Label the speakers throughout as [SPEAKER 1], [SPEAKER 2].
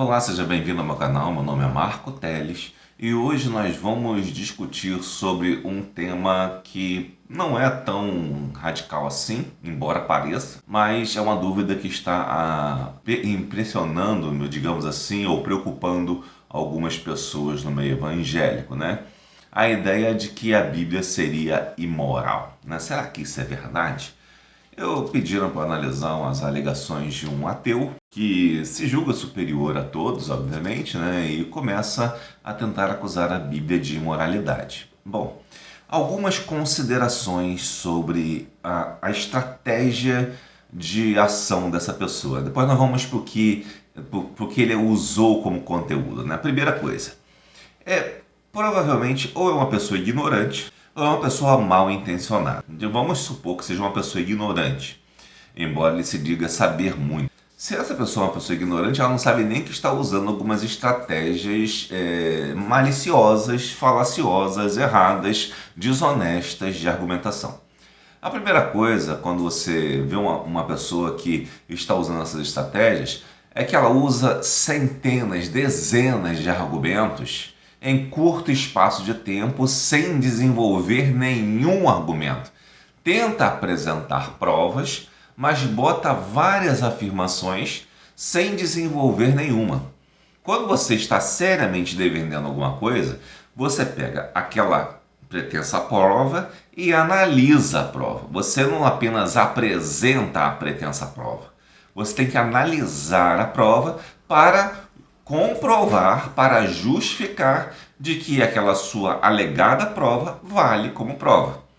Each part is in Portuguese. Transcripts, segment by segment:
[SPEAKER 1] Olá, seja bem-vindo ao meu canal. Meu nome é Marco Teles e hoje nós vamos discutir sobre um tema que não é tão radical assim, embora pareça, mas é uma dúvida que está impressionando, digamos assim, ou preocupando algumas pessoas no meio evangélico, né? A ideia de que a Bíblia seria imoral, né? Será que isso é verdade? Pediram para analisar as alegações de um ateu que se julga superior a todos, obviamente, né? E começa a tentar acusar a Bíblia de imoralidade. Bom, algumas considerações sobre a estratégia de ação dessa pessoa. Depois nós vamos para o que ele usou como conteúdo, né? A primeira coisa provavelmente ou é uma pessoa ignorante ou é uma pessoa mal intencionada. Vamos supor que seja uma pessoa ignorante, embora ele se diga saber muito. Se essa pessoa é uma pessoa ignorante, ela não sabe nem que está usando algumas estratégias maliciosas, falaciosas, erradas, desonestas de argumentação. A primeira coisa, quando você vê uma pessoa que está usando essas estratégias, é que ela usa centenas, dezenas de argumentos em curto espaço de tempo sem desenvolver nenhum argumento. Tenta apresentar provas, mas bota várias afirmações sem desenvolver nenhuma. Quando você está seriamente defendendo alguma coisa, você pega aquela pretensa prova e analisa a prova. Você não apenas apresenta a pretensa prova. Você tem que analisar a prova para comprovar, para justificar de que aquela sua alegada prova vale como prova.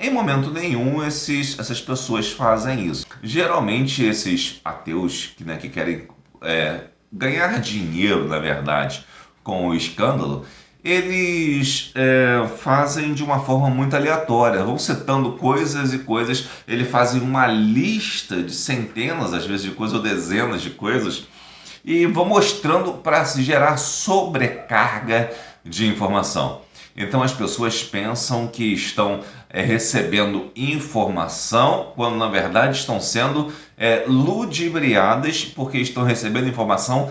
[SPEAKER 1] Em momento nenhum essas pessoas fazem isso. Geralmente esses ateus que querem ganhar dinheiro, na verdade, com o escândalo, eles fazem de uma forma muito aleatória, vão citando coisas e coisas, eles fazem uma lista de centenas, às vezes, de coisas ou dezenas de coisas, e vão mostrando para se gerar sobrecarga de informação. Então as pessoas pensam que estão recebendo informação, quando na verdade estão sendo ludibriadas, porque estão recebendo informação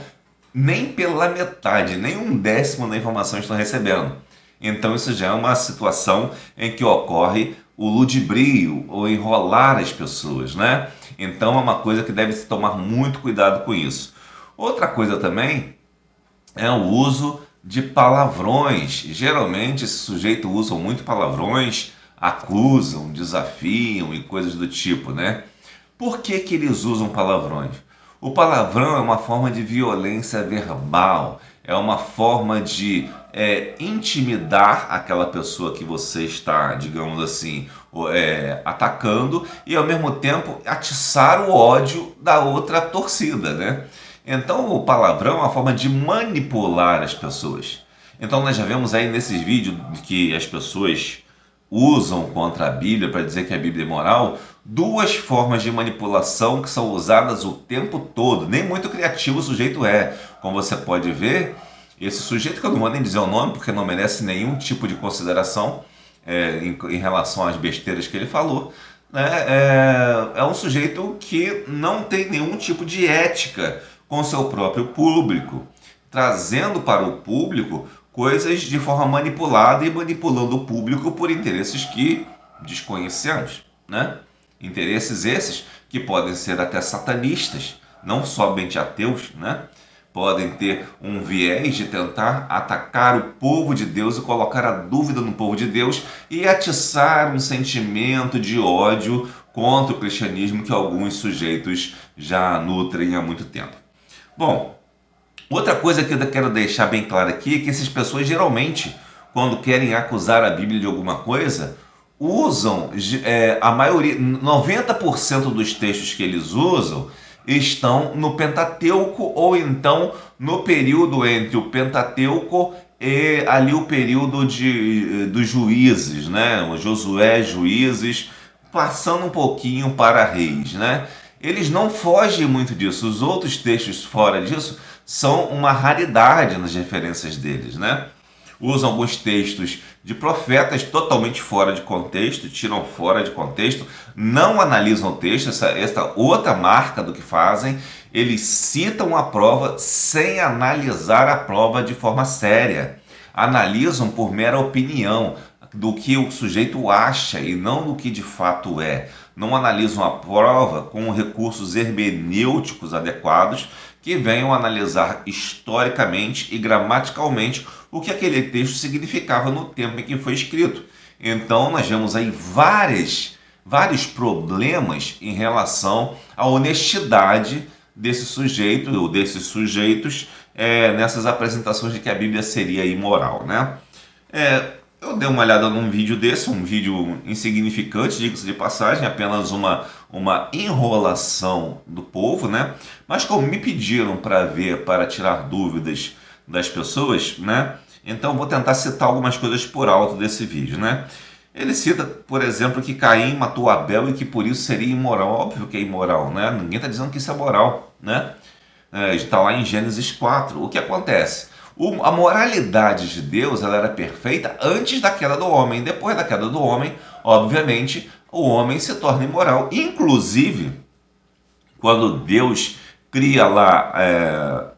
[SPEAKER 1] nem pela metade, nem um décimo da informação estão recebendo. Então isso já é uma situação em que ocorre o ludibrio, ou enrolar as pessoas, né? Então é uma coisa que deve se tomar muito cuidado com isso. Outra coisa também é o uso de palavrões. Geralmente esse sujeito usa muito palavrões, acusam, desafiam e coisas do tipo, né? Por que eles usam palavrões? O palavrão é uma forma de violência verbal, é uma forma de intimidar aquela pessoa que você está, digamos assim, atacando e ao mesmo tempo atiçar o ódio da outra torcida, né? Então o palavrão é uma forma de manipular as pessoas. Então nós já vemos aí nesses vídeos que as pessoas usam contra a Bíblia para dizer que a Bíblia é moral, duas formas de manipulação que são usadas o tempo todo. Nem muito criativo o sujeito é. Como você pode ver, esse sujeito, que eu não vou nem dizer o nome porque não merece nenhum tipo de consideração em relação às besteiras que ele falou, né? É um sujeito que não tem nenhum tipo de ética com seu próprio público, trazendo para o público coisas de forma manipulada e manipulando o público por interesses que desconhecemos, né? Interesses esses que podem ser até satanistas, não somente ateus, né? Podem ter um viés de tentar atacar o povo de Deus e colocar a dúvida no povo de Deus e atiçar um sentimento de ódio contra o cristianismo que alguns sujeitos já nutrem há muito tempo. Bom, outra coisa que eu quero deixar bem claro aqui é que essas pessoas geralmente, quando querem acusar a Bíblia de alguma coisa, usam a maioria, 90% dos textos que eles usam estão no Pentateuco ou então no período entre o Pentateuco e ali o período dos juízes, né? O Josué, Juízes, passando um pouquinho para Reis, né? Eles não fogem muito disso. Os outros textos fora disso são uma raridade nas referências deles, né? usam alguns textos de profetas totalmente fora de contexto, tiram fora de contexto, não analisam o texto, essa outra marca do que fazem. Eles citam a prova sem analisar a prova de forma séria. Analisam por mera opinião do que o sujeito acha e não do que de fato é. Não analisam a prova com recursos hermenêuticos adequados que venham analisar historicamente e gramaticalmente o que aquele texto significava no tempo em que foi escrito. Então nós vemos aí vários problemas em relação à honestidade desse sujeito ou desses sujeitos nessas apresentações de que a Bíblia seria imoral, né? Eu dei uma olhada num vídeo desse, um vídeo insignificante, diga-se de passagem, apenas uma enrolação do povo, né? Mas como me pediram para ver, para tirar dúvidas das pessoas, né? Então vou tentar citar algumas coisas por alto desse vídeo, né? Ele cita, por exemplo, que Caim matou Abel e que por isso seria imoral. Óbvio que é imoral, né? Ninguém está dizendo que isso é moral, né? Está lá em Gênesis 4. O que acontece? A moralidade de Deus ela era perfeita antes da queda do homem. Depois da queda do homem, obviamente, o homem se torna imoral. Inclusive, quando Deus cria lá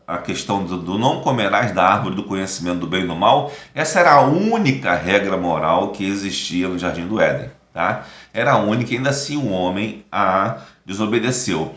[SPEAKER 1] a questão do não comerás da árvore do conhecimento do bem e do mal, essa era a única regra moral que existia no Jardim do Éden. Tá? Era a única, ainda assim o homem a desobedeceu.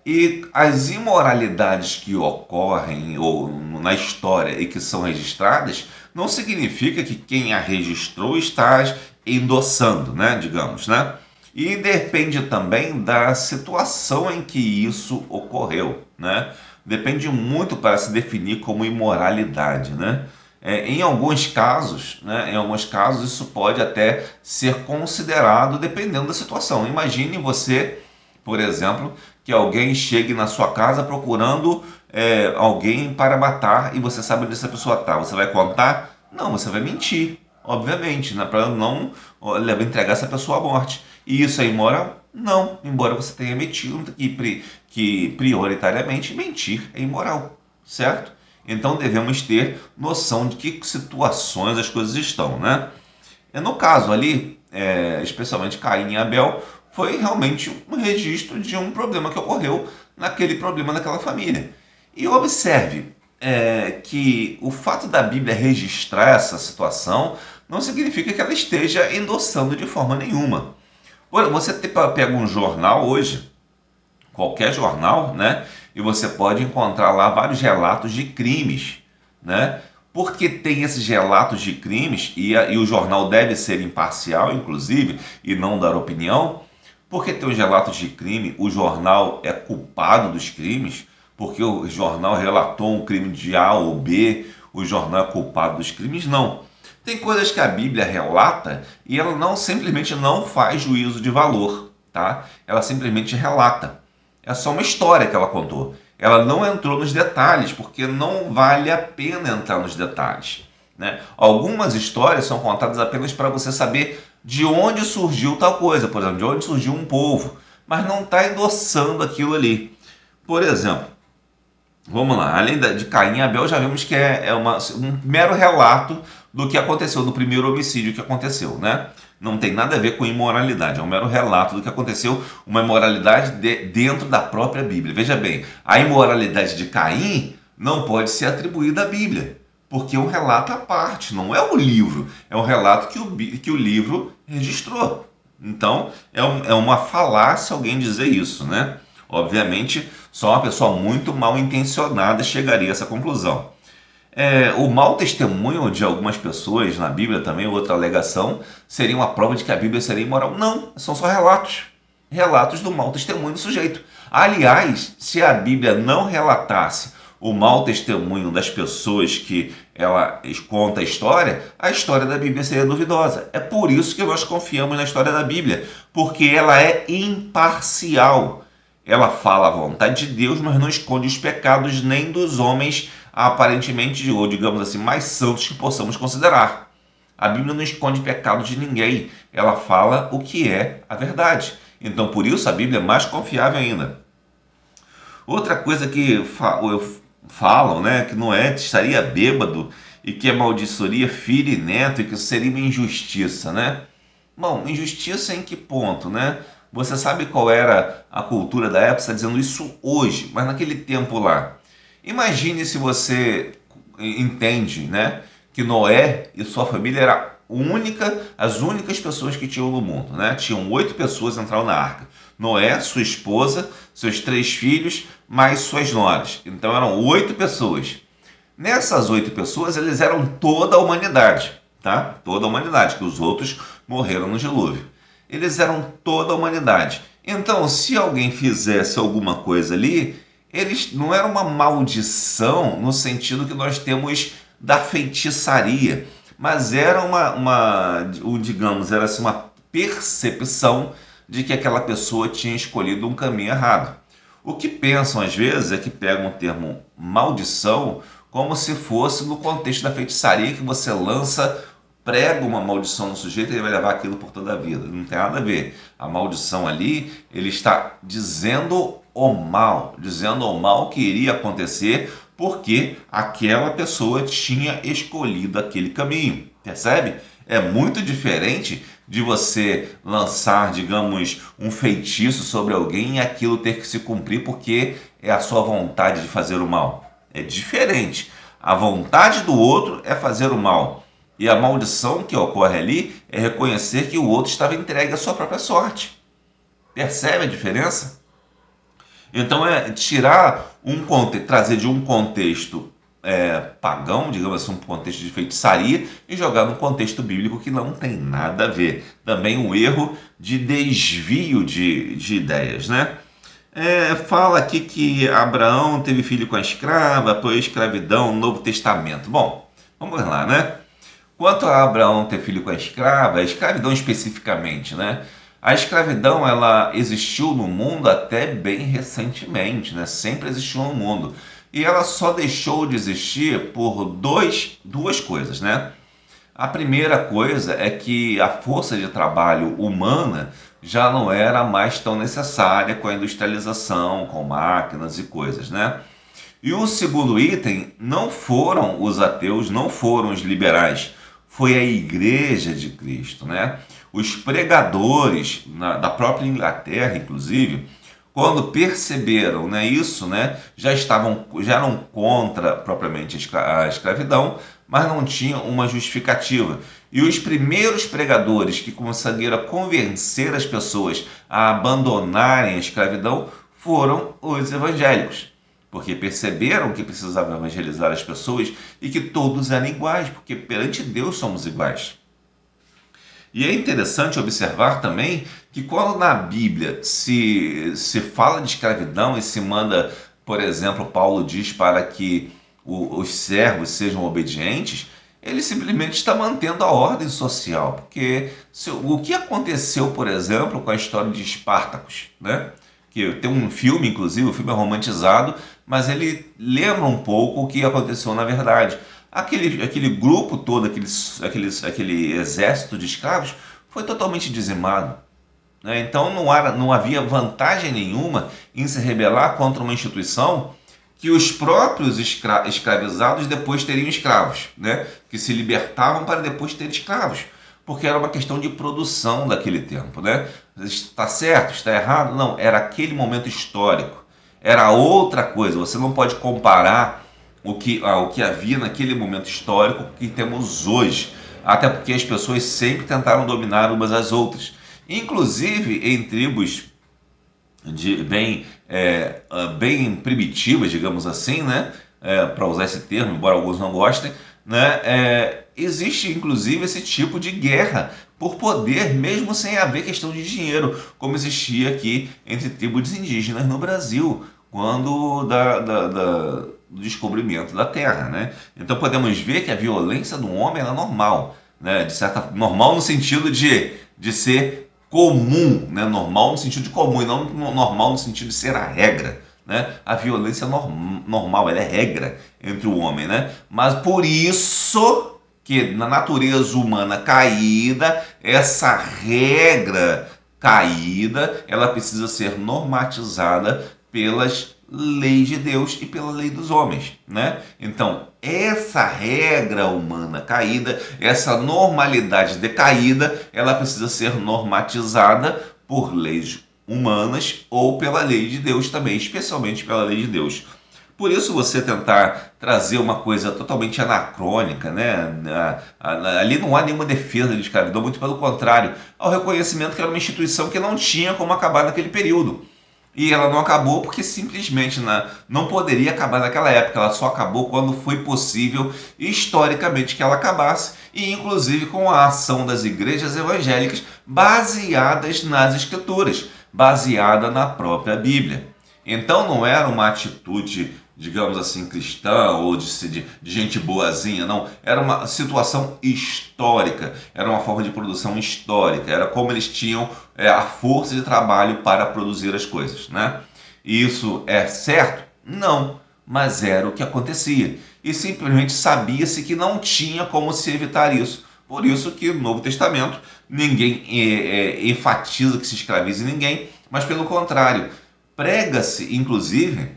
[SPEAKER 1] E as imoralidades que ocorrem ou na história e que são registradas, não significa que quem a registrou está endossando, né, digamos, né? E depende também da situação em que isso ocorreu, né? Depende muito para se definir como imoralidade, né? Em alguns casos, né, isso pode até ser considerado dependendo da situação. Imagine você, por exemplo, que alguém chegue na sua casa procurando alguém para matar e você sabe onde essa pessoa está. Você vai contar? Não, você vai mentir, obviamente, né, para não entregar essa pessoa à morte. E isso é imoral? Não, embora você tenha mentido que prioritariamente mentir é imoral, certo? Então devemos ter noção de que situações as coisas estão, né? No caso ali, especialmente Caim e Abel, foi realmente um registro de um problema que ocorreu naquela família. E observe que o fato da Bíblia registrar essa situação não significa que ela esteja endossando de forma nenhuma. Você pega um jornal hoje, qualquer jornal, né? E você pode encontrar lá vários relatos de crimes, né? Porque tem esses relatos de crimes, e o jornal deve ser imparcial, inclusive, e não dar opinião. Porque tem os relatos de crime, o jornal é culpado dos crimes, porque o jornal relatou um crime de A ou B, o jornal é culpado dos crimes, não. Tem coisas que a Bíblia relata e ela simplesmente não faz juízo de valor, tá? Ela simplesmente relata. É só uma história que ela contou. Ela não entrou nos detalhes, porque não vale a pena entrar nos detalhes, né? Algumas histórias são contadas apenas para você saber de onde surgiu tal coisa, por exemplo, de onde surgiu um povo, mas não está endossando aquilo ali. Por exemplo, vamos lá, além de Caim e Abel, já vimos que um mero relato do que aconteceu, do primeiro homicídio que aconteceu, né? Não tem nada a ver com imoralidade, é um mero relato do que aconteceu, uma imoralidade dentro da própria Bíblia. Veja bem, a imoralidade de Caim não pode ser atribuída à Bíblia, porque é um relato à parte, não é um livro, é um relato que o livro registrou. Então, é uma falácia alguém dizer isso, né? Obviamente, só uma pessoa muito mal intencionada chegaria a essa conclusão. O mau testemunho de algumas pessoas na Bíblia também, outra alegação, seria uma prova de que a Bíblia seria imoral. Não, são só relatos. Relatos do mau testemunho do sujeito. Aliás, se a Bíblia não relatasse o mau testemunho das pessoas que ela conta a história da Bíblia seria duvidosa. É por isso que nós confiamos na história da Bíblia, porque ela é imparcial. Ela fala a vontade de Deus, mas não esconde os pecados nem dos homens aparentemente, ou digamos assim, mais santos que possamos considerar. A Bíblia não esconde pecado de ninguém, ela fala o que é a verdade. Então, por isso, a Bíblia é mais confiável ainda. Outra coisa que falam, né, que Noé estaria bêbado e que amaldiçoaria filho e neto e que isso seria uma injustiça, né? Bom, injustiça em que ponto, né? Você sabe qual era a cultura da época? Você está dizendo isso hoje, mas naquele tempo lá. Imagine se você entende, né, que Noé e sua família era as únicas pessoas que tinham no mundo, né? Tinham 8 pessoas que entraram na arca. Noé, sua esposa, seus 3 filhos, mais suas noras. Então eram 8 pessoas. Nessas 8 pessoas, eles eram toda a humanidade, tá? Toda a humanidade, que os outros morreram no dilúvio. Eles eram toda a humanidade. Então, se alguém fizesse alguma coisa ali, eles não era uma maldição no sentido que nós temos da feitiçaria, mas era digamos, era assim, uma percepção de que aquela pessoa tinha escolhido um caminho errado. O que pensam às vezes é que pegam o termo maldição como se fosse no contexto da feitiçaria, que você prega uma maldição no sujeito e ele vai levar aquilo por toda a vida. Não tem nada a ver. A maldição ali, ele está dizendo o mal que iria acontecer porque aquela pessoa tinha escolhido aquele caminho. Percebe? É muito diferente de você lançar, digamos, um feitiço sobre alguém e aquilo ter que se cumprir porque é a sua vontade de fazer o mal. É diferente. A vontade do outro é fazer o mal. E a maldição que ocorre ali é reconhecer que o outro estava entregue à sua própria sorte. Percebe a diferença? Então é tirar trazer de um contexto pagão, digamos assim, um contexto de feitiçaria, e jogar num contexto bíblico que não tem nada a ver. Também um erro de desvio de ideias, né? Fala aqui que Abraão teve filho com a escrava, apoiou a escravidão no Novo Testamento. Bom, vamos lá, né? Quanto a Abraão ter filho com a escrava, a escravidão especificamente, né? A escravidão, ela existiu no mundo até bem recentemente, né? Sempre existiu no mundo. E ela só deixou de existir por duas coisas, né? A primeira coisa é que a força de trabalho humana já não era mais tão necessária com a industrialização, com máquinas e coisas, né? E o segundo item não foram os ateus, não foram os liberais, foi a Igreja de Cristo, né? Os pregadores da própria Inglaterra, inclusive, quando perceberam, né, isso, né, já eram contra propriamente a escravidão, mas não tinham uma justificativa. E os primeiros pregadores que conseguiram convencer as pessoas a abandonarem a escravidão foram os evangélicos, porque perceberam que precisavam evangelizar as pessoas e que todos eram iguais, porque perante Deus somos iguais. E é interessante observar também que quando na Bíblia se fala de escravidão e se manda, por exemplo, Paulo diz para que os servos sejam obedientes, ele simplesmente está mantendo a ordem social. Porque o que aconteceu, por exemplo, com a história de Espartacus, né? Que tem um filme, inclusive, o filme é romantizado, mas ele lembra um pouco o que aconteceu na verdade. Aquele grupo todo, aquele exército de escravos, foi totalmente dizimado, né? Então não havia vantagem nenhuma em se rebelar contra uma instituição que os próprios escravizados depois teriam escravos, né? Que se libertavam para depois ter escravos, porque era uma questão de produção daquele tempo, né? Está certo? Está errado? Não, era aquele momento histórico, era outra coisa. Você não pode comparar o que havia naquele momento histórico que temos hoje, até porque as pessoas sempre tentaram dominar umas às outras, inclusive em tribos bem primitivas, digamos assim, né? Para usar esse termo, embora alguns não gostem, né? Existe inclusive esse tipo de guerra por poder, mesmo sem haver questão de dinheiro, como existia aqui entre tribos indígenas no Brasil, quando do descobrimento da terra, né? Então podemos ver que a violência do homem é normal, né? Normal no sentido de ser comum, né? Normal no sentido de comum e não normal no sentido de ser a regra, né? A violência é normal, ela é regra entre o homem, né? Mas por isso que na natureza humana caída, essa regra caída, ela precisa ser normatizada pelas lei de Deus e pela lei dos homens, né? Então, essa regra humana caída, essa normalidade decaída, ela precisa ser normatizada por leis humanas ou pela lei de Deus também, especialmente pela lei de Deus. Por isso você tentar trazer uma coisa totalmente anacrônica, né? Ali não há nenhuma defesa de escravidão, muito pelo contrário, há o reconhecimento que era uma instituição que não tinha como acabar naquele período. E ela não acabou porque simplesmente não poderia acabar naquela época, ela só acabou quando foi possível historicamente que ela acabasse, e inclusive com a ação das igrejas evangélicas baseadas nas escrituras, baseada na própria Bíblia. Então não era uma atitude, digamos assim, cristã ou de gente boazinha, não. Era uma situação histórica, era uma forma de produção histórica, era como eles tinham a força de trabalho para produzir as coisas, né? E isso é certo? Não, mas era o que acontecia. E simplesmente sabia-se que não tinha como se evitar isso. Por isso que no Novo Testamento ninguém enfatiza que se escravize ninguém, mas pelo contrário, prega-se, inclusive,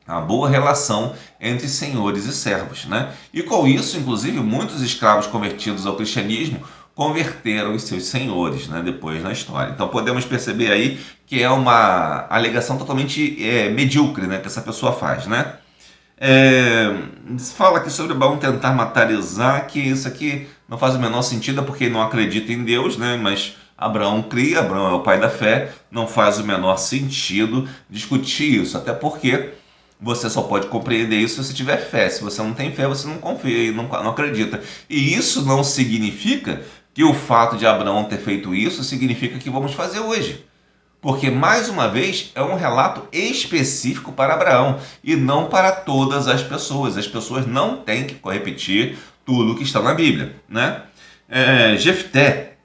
[SPEAKER 1] a boa relação entre senhores e servos, né? E com isso, inclusive, muitos escravos convertidos ao cristianismo converteram os seus senhores, né, depois na história. Então podemos perceber aí que é uma alegação totalmente medíocre, né, que essa pessoa faz, né? Fala aqui sobre Abraão tentar matar Isaac, isso aqui não faz o menor sentido porque ele não acredita em Deus, né? Mas Abraão cria, Abraão é o pai da fé, não faz o menor sentido discutir isso, até porque você só pode compreender isso se você tiver fé. Se você não tem fé, você não confia e não acredita. E isso não significa que o fato de Abraão ter feito isso significa que vamos fazer hoje. Porque, mais uma vez, é um relato específico para Abraão e não para todas as pessoas. As pessoas não têm que repetir tudo o que está na Bíblia, né? Jefté,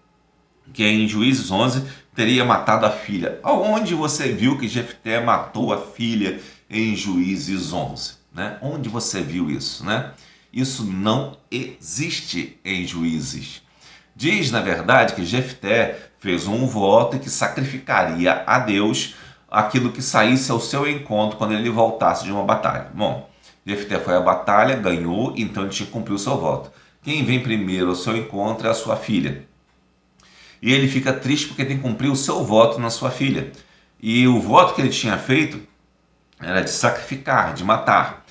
[SPEAKER 1] que em Juízes 11, teria matado a filha. Aonde você viu que Jefté matou a filha em Juízes 11? Né? Onde você viu isso? Né? Isso não existe em Juízes. Diz, na verdade, que Jefté fez um voto e que sacrificaria a Deus aquilo que saísse ao seu encontro quando ele voltasse de uma batalha. Bom, Jefté foi à batalha, ganhou, então ele tinha que cumprir o seu voto. Quem vem primeiro ao seu encontro é a sua filha. E ele fica triste porque tem que cumprir o seu voto na sua filha. E o voto que ele tinha feito era de sacrificar, de matar.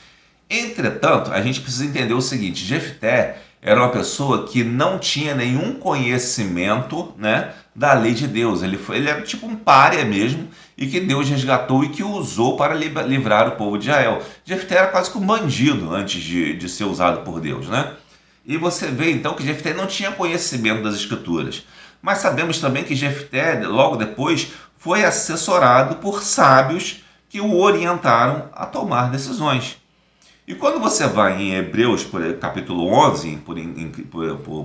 [SPEAKER 1] Entretanto, a gente precisa entender o seguinte: Jefté era uma pessoa que não tinha nenhum conhecimento, né, da lei de Deus. Ele era tipo um pária mesmo, e que Deus resgatou e que usou para livrar o povo de Israel. Jefté era quase que um bandido antes de ser usado por Deus, né? E você vê então que Jefté não tinha conhecimento das escrituras. Mas sabemos também que Jefté, logo depois, foi assessorado por sábios que o orientaram a tomar decisões. E quando você vai em Hebreus, capítulo 11,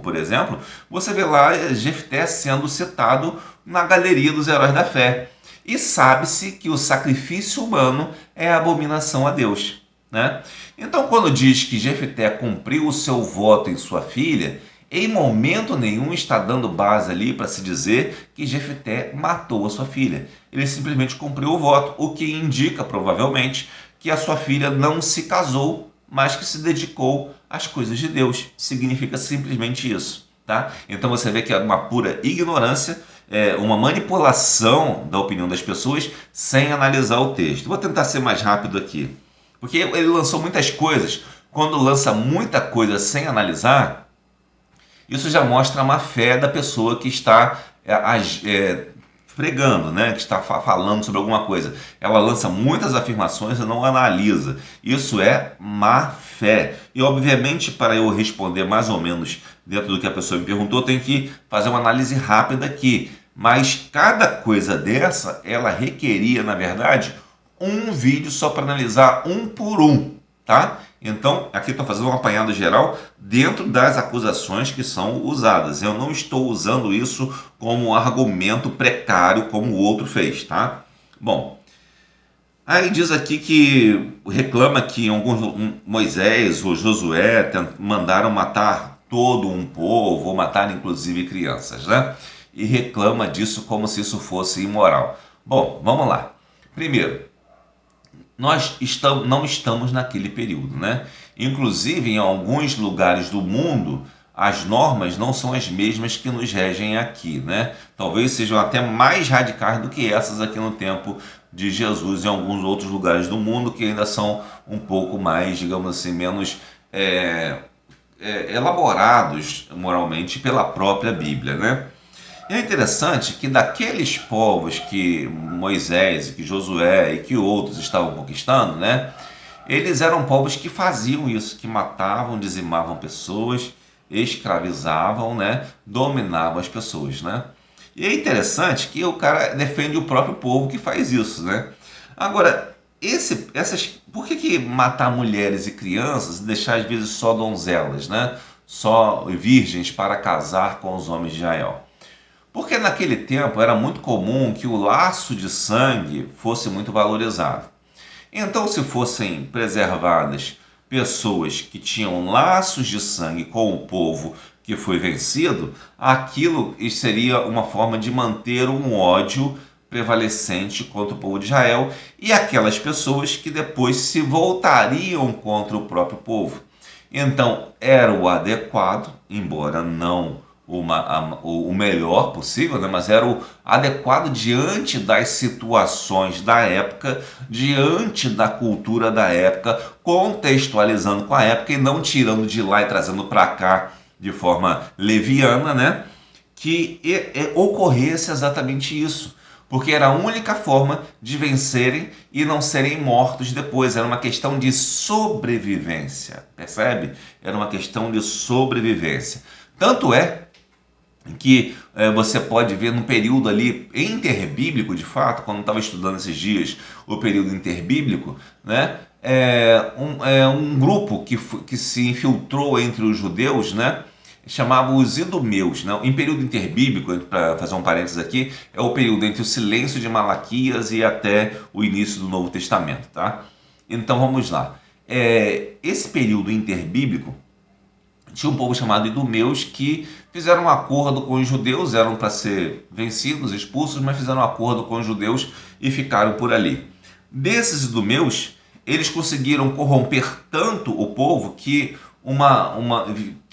[SPEAKER 1] por exemplo, você vê lá Jefté sendo citado na galeria dos heróis da fé. E sabe-se que o sacrifício humano é abominação a Deus, né? Então, quando diz que Jefté cumpriu o seu voto em sua filha, em momento nenhum está dando base ali para se dizer que Jefté matou a sua filha. Ele simplesmente cumpriu o voto, o que indica, provavelmente, que a sua filha não se casou, mas que se dedicou às coisas de Deus. Significa simplesmente isso, tá? Então você vê que é uma pura ignorância, uma manipulação da opinião das pessoas sem analisar o texto. Vou tentar ser mais rápido aqui, porque ele lançou muitas coisas. Quando lança muita coisa sem analisar, isso já mostra a má fé da pessoa que está pregando, né, que está falando sobre alguma coisa. Ela lança muitas afirmações e não analisa. Isso é má fé. E, obviamente, para eu responder mais ou menos dentro do que a pessoa me perguntou, eu tenho que fazer uma análise rápida aqui. Mas cada coisa dessa, ela requeria, na verdade, um vídeo só para analisar um por um, tá? Então, aqui estou fazendo um apanhado geral dentro das acusações que são usadas. Eu não estou usando isso como argumento precário como o outro fez, tá? Bom, aí diz aqui que reclama que Moisés ou Josué mandaram matar todo um povo, ou matar inclusive crianças, né? E reclama disso como se isso fosse imoral. Bom, vamos lá. Primeiro, não estamos naquele período, né? Inclusive, em alguns lugares do mundo, as normas não são as mesmas que nos regem aqui, né? Talvez sejam até mais radicais do que essas aqui no tempo de Jesus, em alguns outros lugares do mundo que ainda são um pouco mais, digamos assim, menos elaborados moralmente pela própria Bíblia, né? E é interessante que daqueles povos que Moisés, que Josué e que outros estavam conquistando, né? Eles eram povos que faziam isso, que matavam, dizimavam pessoas, escravizavam, né? Dominavam as pessoas, né? E é interessante que o cara defende o próprio povo que faz isso, né? Agora, por que matar mulheres e crianças e deixar às vezes só donzelas, né? Só virgens para casar com os homens de Israel? Porque naquele tempo era muito comum que o laço de sangue fosse muito valorizado. Então, se fossem preservadas pessoas que tinham laços de sangue com o povo que foi vencido, aquilo seria uma forma de manter um ódio prevalecente contra o povo de Israel e aquelas pessoas que depois se voltariam contra o próprio povo. Então, era o adequado, embora não o melhor possível, né? Mas era o adequado diante das situações da época, diante da cultura da época, contextualizando com a época e não tirando de lá e trazendo para cá de forma leviana, né? Que ocorresse exatamente isso. Porque era a única forma de vencerem e não serem mortos depois. Era uma questão de sobrevivência, percebe? Era uma questão de sobrevivência. Tanto é que você pode ver no período ali interbíblico, de fato, quando eu estava estudando esses dias o período interbíblico, né? Um grupo que se infiltrou entre os judeus, né? Chamava os idumeus, né? Em período interbíblico, para fazer um parênteses aqui, é o período entre o silêncio de Malaquias e até o início do Novo Testamento, tá? Então vamos lá. Esse período interbíblico tinha um povo chamado idumeus que fizeram um acordo com os judeus, eram para ser vencidos, expulsos, mas fizeram um acordo com os judeus e ficaram por ali. Desses idumeus, eles conseguiram corromper tanto o povo que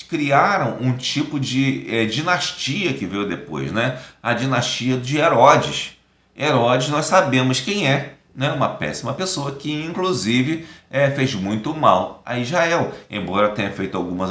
[SPEAKER 1] criaram um tipo de dinastia que veio depois, né? A dinastia de Herodes. Herodes nós sabemos quem é, né? Uma péssima pessoa que inclusive fez muito mal a Israel, embora tenha feito algumas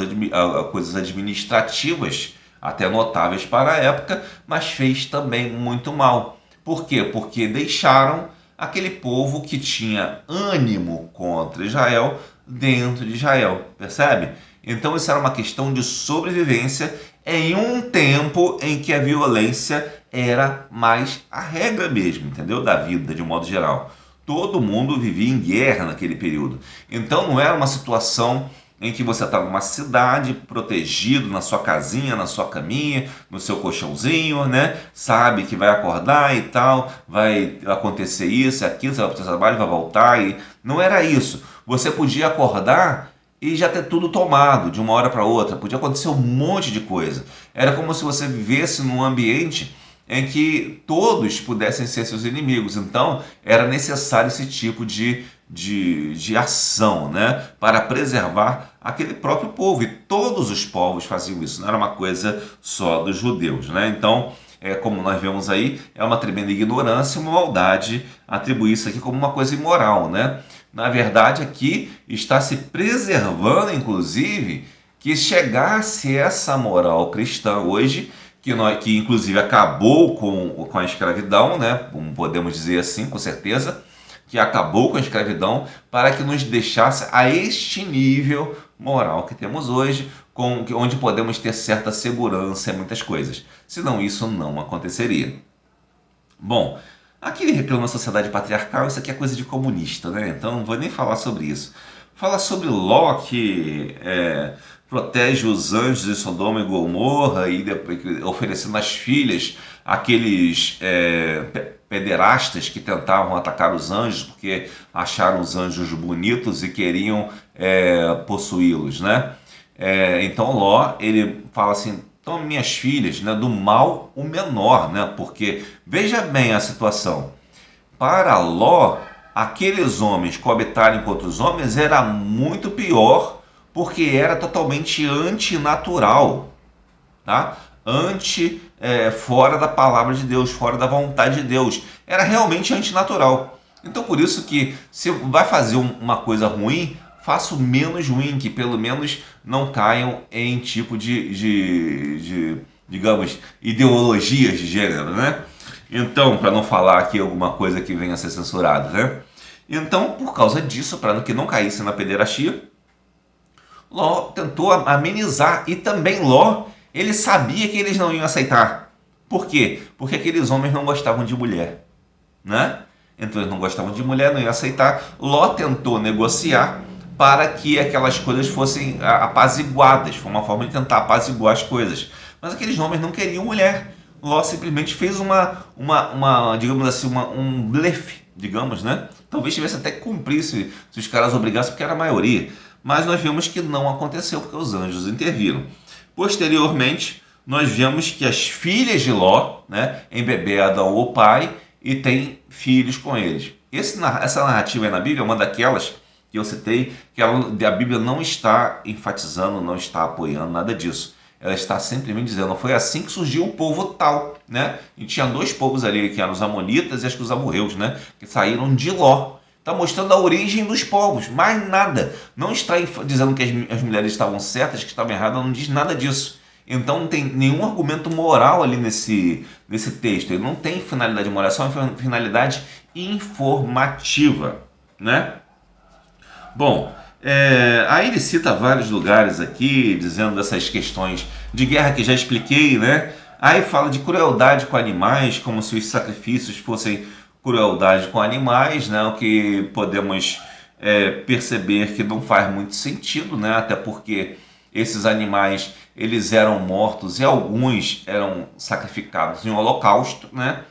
[SPEAKER 1] coisas administrativas até notáveis para a época, mas fez também muito mal. Por quê? Porque deixaram aquele povo que tinha ânimo contra Israel dentro de Israel, percebe? Então isso era uma questão de sobrevivência em um tempo em que a violência era mais a regra mesmo, entendeu? Da vida, de um modo geral. Todo mundo vivia em guerra naquele período. Então não era uma situação em que você está numa cidade, protegido na sua casinha, na sua caminha, no seu colchãozinho, né? Sabe que vai acordar e tal, vai acontecer isso, aquilo, você vai para o trabalho, vai voltar. E não era isso. Você podia acordar e já ter tudo tomado de uma hora para outra. Podia acontecer um monte de coisa. Era como se você vivesse num ambiente em que todos pudessem ser seus inimigos. Então, era necessário esse tipo de ação, né? Para preservar aquele próprio povo. E todos os povos faziam isso, não era uma coisa só dos judeus, né? Então, como nós vemos aí, é uma tremenda ignorância e uma maldade atribuir isso aqui como uma coisa imoral, né? Na verdade, aqui está se preservando, inclusive, que chegasse essa moral cristã hoje, que inclusive acabou com a escravidão, né? Podemos dizer assim, com certeza, que acabou com a escravidão para que nos deixasse a este nível moral que temos hoje, onde podemos ter certa segurança em muitas coisas. Senão isso não aconteceria. Bom, aqui ele reclama a sociedade patriarcal, isso aqui é coisa de comunista, né? Então não vou nem falar sobre isso. Fala sobre Ló, que protege os anjos de Sodoma e Gomorra e oferecendo as filhas àqueles pederastas que tentavam atacar os anjos porque acharam os anjos bonitos e queriam possuí-los, né? Então Ló, ele fala assim: tome minhas filhas, né, do mal o menor, né? Porque veja bem a situação. Para Ló, aqueles homens coabitarem com outros homens era muito pior, porque era totalmente antinatural, tá? Fora da palavra de Deus, fora da vontade de Deus. Era realmente antinatural. Então por isso que se vai fazer uma coisa ruim, faça o menos ruim, que pelo menos não caiam em tipo digamos, ideologias de gênero, né? Então, para não falar aqui alguma coisa que venha a ser censurada, né? Então, por causa disso, para que não caísse na pederastia, Ló tentou amenizar, e também Ló, ele sabia que eles não iam aceitar. Por quê? Porque aqueles homens não gostavam de mulher, né? Então eles não gostavam de mulher, não iam aceitar. Ló tentou negociar para que aquelas coisas fossem apaziguadas. Foi uma forma de tentar apaziguar as coisas. Mas aqueles homens não queriam mulher. Ló simplesmente fez digamos assim, um blefe, digamos, né? Talvez tivesse até que cumprir se os caras obrigassem, porque era a maioria. Mas nós vimos que não aconteceu, porque os anjos interviram. Posteriormente, nós vemos que as filhas de Ló, né, embebedam o pai e têm filhos com eles. Essa narrativa aí na Bíblia é uma daquelas que eu citei, que a Bíblia não está enfatizando, não está apoiando nada disso. Ela está simplesmente dizendo, foi assim que surgiu o povo tal, né? E tinha dois povos ali, que eram os amonitas e acho que os amorreus, né? Que saíram de Ló. Está mostrando a origem dos povos, mais nada. Não está dizendo que as mulheres estavam certas, que estavam erradas, não diz nada disso. Então não tem nenhum argumento moral ali nesse texto. Ele não tem finalidade moral, é só uma finalidade informativa, né? Bom, aí ele cita vários lugares aqui, dizendo dessas questões de guerra que já expliquei, né? Aí fala de crueldade com animais, como se os sacrifícios fossem crueldade com animais, né? O que podemos perceber que não faz muito sentido, né? Até porque esses animais eles eram mortos e alguns eram sacrificados em holocausto, né?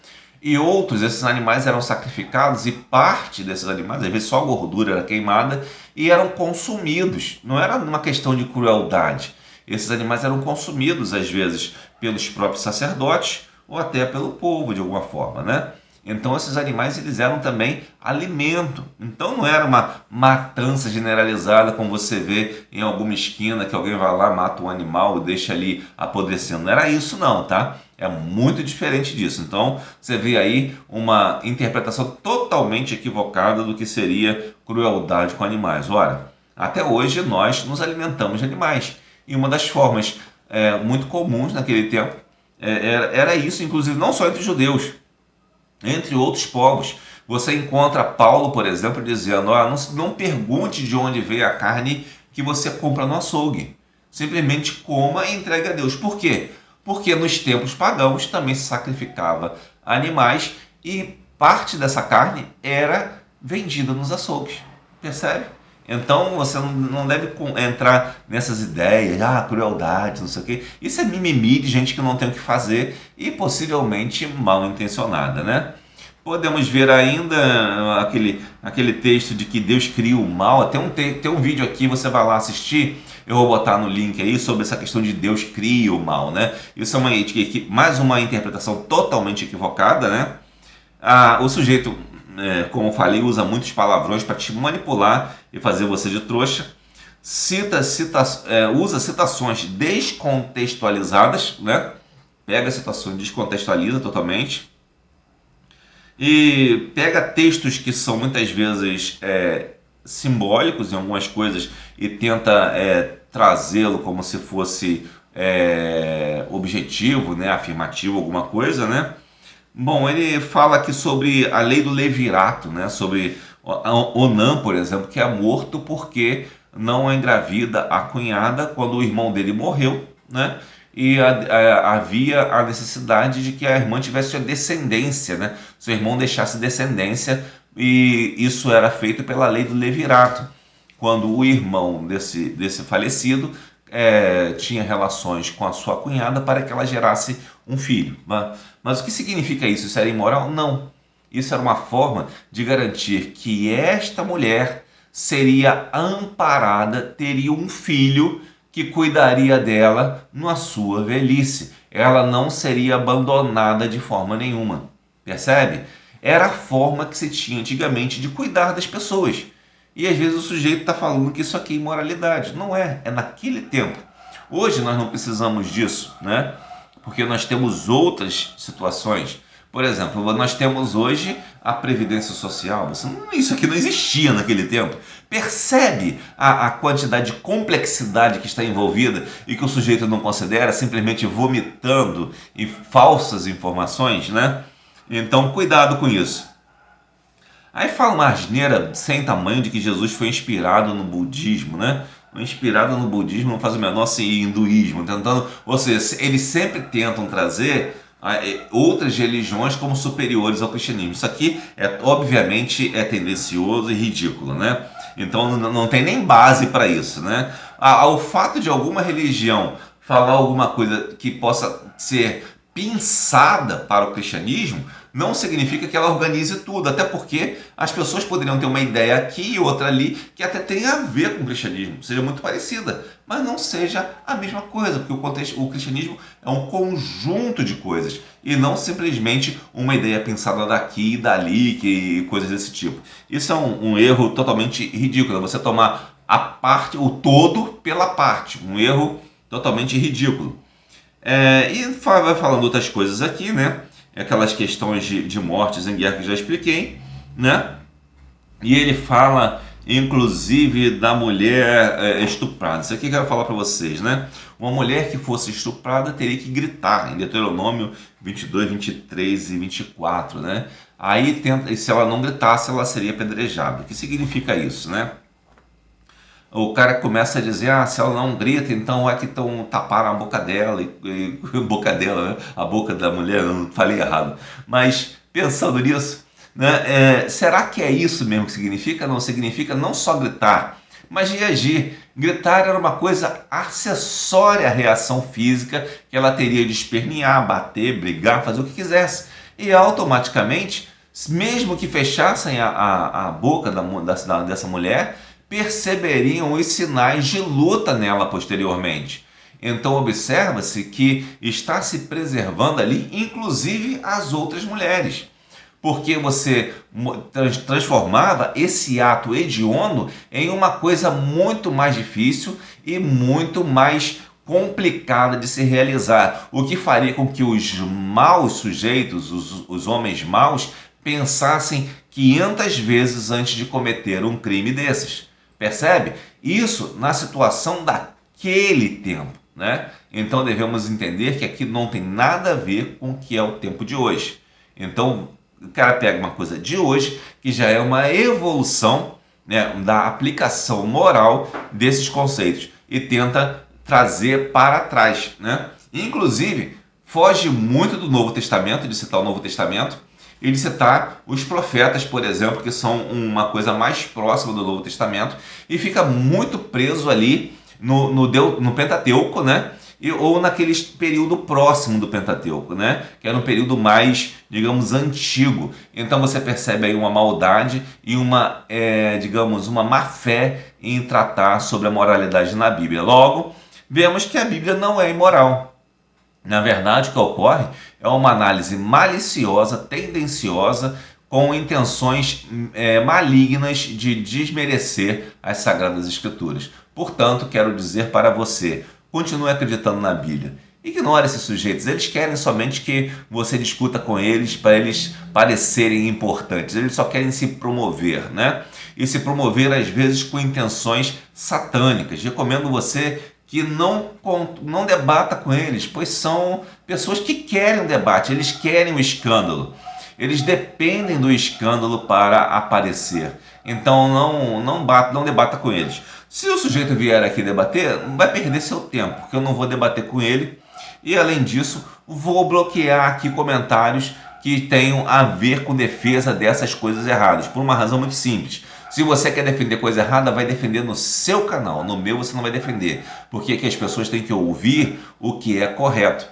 [SPEAKER 1] E outros, esses animais eram sacrificados e parte desses animais, às vezes só a gordura era queimada, e eram consumidos. Não era uma questão de crueldade. Esses animais eram consumidos, às vezes, pelos próprios sacerdotes ou até pelo povo, de alguma forma, né? Então esses animais eles eram também alimento. Então não era uma matança generalizada, como você vê em alguma esquina, que alguém vai lá, mata um animal e deixa ali apodrecendo. Não era isso não, tá? É muito diferente disso. Então você vê aí uma interpretação totalmente equivocada do que seria crueldade com animais. Ora, até hoje nós nos alimentamos de animais. E uma das formas muito comuns naquele tempo era isso, inclusive não só entre os judeus, entre outros povos. Você encontra Paulo, por exemplo, dizendo, não pergunte de onde veio a carne que você compra no açougue. Simplesmente coma e entregue a Deus. Por quê? Porque nos tempos pagãos também se sacrificava animais e parte dessa carne era vendida nos açougues. Percebe? Então você não deve entrar nessas ideias, crueldade, não sei o quê. Isso é mimimi de gente que não tem o que fazer e possivelmente mal intencionada, né? Podemos ver ainda aquele texto de que Deus cria o mal. Tem um vídeo aqui, você vai lá assistir, eu vou botar no link aí, sobre essa questão de Deus cria o mal, né? Isso é mais uma interpretação totalmente equivocada, né? O sujeito, como eu falei, usa muitos palavrões para te manipular e fazer você de trouxa. Usa citações descontextualizadas, né? Pega citações, descontextualiza totalmente. E pega textos que são muitas vezes simbólicos em algumas coisas e tenta trazê-lo como se fosse objetivo, né? Afirmativo, alguma coisa, né? Bom, ele fala aqui sobre a lei do levirato, né? Sobre Onã, por exemplo, que é morto porque não engravida a cunhada quando o irmão dele morreu, né? E havia a necessidade de que a irmã tivesse a descendência, né? Seu irmão deixasse descendência, e isso era feito pela lei do levirato, quando o irmão desse falecido tinha relações com a sua cunhada para que ela gerasse um filho. Mas o que significa isso? Isso era imoral? Não. Isso era uma forma de garantir que esta mulher seria amparada, teria um filho que cuidaria dela na sua velhice. Ela não seria abandonada de forma nenhuma. Percebe? Era a forma que se tinha antigamente de cuidar das pessoas. E às vezes o sujeito está falando que isso aqui é imoralidade. Não é, é naquele tempo. Hoje nós não precisamos disso, né? Porque nós temos outras situações. Por exemplo, nós temos hoje a Previdência Social. Isso aqui não existia naquele tempo. Percebe a quantidade de complexidade que está envolvida e que o sujeito não considera, simplesmente vomitando em falsas informações, né? Então, cuidado com isso. Aí fala uma asneira sem tamanho de que Jesus foi inspirado no budismo, né? Inspirado no budismo não faz o menor sentido, hinduísmo, tentando, ou seja, eles sempre tentam trazer outras religiões como superiores ao cristianismo. Isso aqui obviamente é tendencioso e ridículo, né? Então não tem nem base para isso, né? O fato de alguma religião falar alguma coisa que possa ser pensada para o cristianismo não significa que ela organize tudo, até porque as pessoas poderiam ter uma ideia aqui e outra ali que até tem a ver com o cristianismo, seja muito parecida, mas não seja a mesma coisa, porque o cristianismo é um conjunto de coisas e não simplesmente uma ideia pensada daqui e dali, e coisas desse tipo. Isso é um erro totalmente ridículo, você tomar a parte, o todo pela parte, um erro totalmente ridículo. E vai falando outras coisas aqui, né? Aquelas questões de mortes em guerra que já expliquei, né? E ele fala, inclusive, da mulher estuprada. Isso aqui que eu quero falar para vocês, né? Uma mulher que fosse estuprada teria que gritar, em Deuteronômio 22, 23 e 24, né? Aí, se ela não gritasse, ela seria apedrejada. O que significa isso, né? O cara começa a dizer, se ela não grita, então é que estão taparam a boca dela, boca dela, né? A boca da mulher, eu não falei errado. Mas pensando nisso, né, será que é isso mesmo que significa? Não significa não só gritar, mas reagir. Gritar era uma coisa acessória à reação física que ela teria de espernear, bater, brigar, fazer o que quisesse. E automaticamente, mesmo que fechassem a boca dessa mulher, perceberiam os sinais de luta nela posteriormente. Então observa-se que está se preservando ali, inclusive as outras mulheres, porque você transformava esse ato hediondo em uma coisa muito mais difícil e muito mais complicada de se realizar, o que faria com que os maus sujeitos, os homens maus, pensassem 500 vezes antes de cometer um crime desses. Percebe? Isso na situação daquele tempo, né? Então devemos entender que aqui não tem nada a ver com o que é o tempo de hoje. Então o cara pega uma coisa de hoje que já é uma evolução, né, da aplicação moral desses conceitos e tenta trazer para trás, né? Inclusive foge muito do Novo Testamento, de citar o Novo Testamento, e de citar os profetas, por exemplo, que são uma coisa mais próxima do Novo Testamento, e fica muito preso ali no Pentateuco, né? Ou naquele período próximo do Pentateuco, né? Que era um período mais, digamos, antigo. Então você percebe aí uma maldade e digamos, uma má fé em tratar sobre a moralidade na Bíblia. Logo, vemos que a Bíblia não é imoral. Na verdade, o que ocorre é uma análise maliciosa, tendenciosa, com intenções malignas de desmerecer as Sagradas Escrituras. Portanto, quero dizer para você, continue acreditando na Bíblia. Ignore esses sujeitos, eles querem somente que você discuta com eles para eles parecerem importantes. Eles só querem se promover, né? E se promover às vezes com intenções satânicas. Recomendo você que não debata com eles, pois são pessoas que querem o debate, eles querem o escândalo. Eles dependem do escândalo para aparecer. Então não debata com eles. Se o sujeito vier aqui debater, vai perder seu tempo, porque eu não vou debater com ele. E além disso, vou bloquear aqui comentários que tenham a ver com defesa dessas coisas erradas, por uma razão muito simples. Se você quer defender coisa errada, vai defender no seu canal. No meu você não vai defender, porque aqui as pessoas têm que ouvir o que é correto.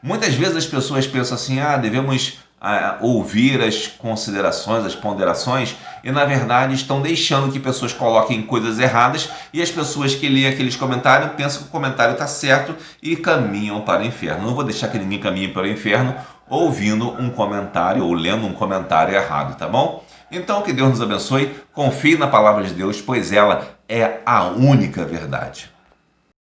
[SPEAKER 1] Muitas vezes as pessoas pensam assim, devemos a ouvir as considerações, as ponderações, e na verdade estão deixando que pessoas coloquem coisas erradas, e as pessoas que leem aqueles comentários pensam que o comentário está certo e caminham para o inferno. Não vou deixar que ninguém caminhe para o inferno ouvindo um comentário ou lendo um comentário errado, tá bom? Então que Deus nos abençoe, confie na palavra de Deus, pois ela é a única verdade.